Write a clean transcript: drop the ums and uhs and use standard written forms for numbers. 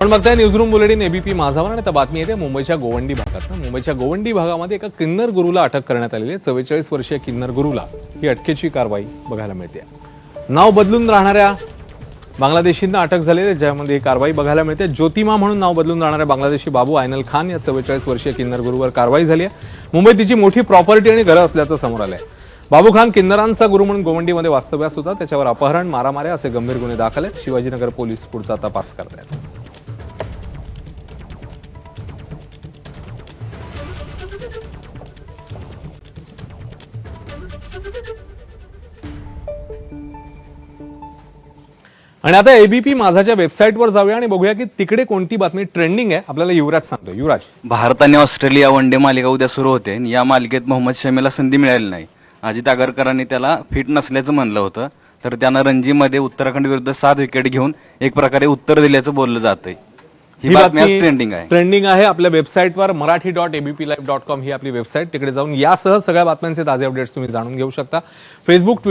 पण बघताय newsroom bulletin ABP माझावर आणि आता बातमी येते मुंबईच्या गोवंडी भागात. मुंबईच्या गोवंडी भागामध्ये एका किन्नर गुरूला अटक करण्यात आलेली आहे. 44 वर्षीय किन्नर गुरूला ही अटकेची कारवाई बघायला मिळते. नाव बदलून राहणाऱ्या बांगलादेशींना अटक झाली आहे, ज्यामध्ये ही कारवाई बघायला मिळते. ज्योतिमा म्हणून नाव बदलून राहणाऱ्या बांगलादेशी बाबू आयनल खान या 44 वर्षीय किन्नर गुरूवर कारवाई झाली आहे. मुंबईत तिची मोठी प्रॉपर्टी आणि घरं असल्याचं समोर आलंय. बाबू खान किन्नरांचा गुरु म्हणून गोवंडीमध्ये वास्तव्यास होता. त्याच्यावर अपहरण, मारामाऱ्या असे गंभीर गुन्हे दाखल आहेत. शिवाजीनगर पोलीस पुढचा तपास करत आहेत. आणि आता एबीपी माझाच्या वेबसाईटवर जाऊया आणि बघूया की तिकडे कोणती बातमी ट्रेंडिंग आहे. आपल्याला युवराज सांगतो. युवराज, भारत आणि ऑस्ट्रेलिया वनडे मालिका उद्या सुरू होते. या मालिकेत मोहम्मद शमीला संधी मिळाली नाही. अजित आगरकरांनी त्याला फिट नसल्याचं म्हणलं होतं, तर त्यानं रणजीमध्ये उत्तराखंड विरुद्ध 7 विकेट घेऊन एक प्रकारे उत्तर दिल्याचं बोललं जातंय. ही बातमी आज ट्रेंडिंग आहे. आपल्या वेबसाईटवर marathi.abplive.com ही आपली वेबसाईट. तिकडे जाऊन यासह सगळ्या बातम्यांचे ताजे अपडेट्स तुम्ही जाणून घेऊ शकता. फेसबुक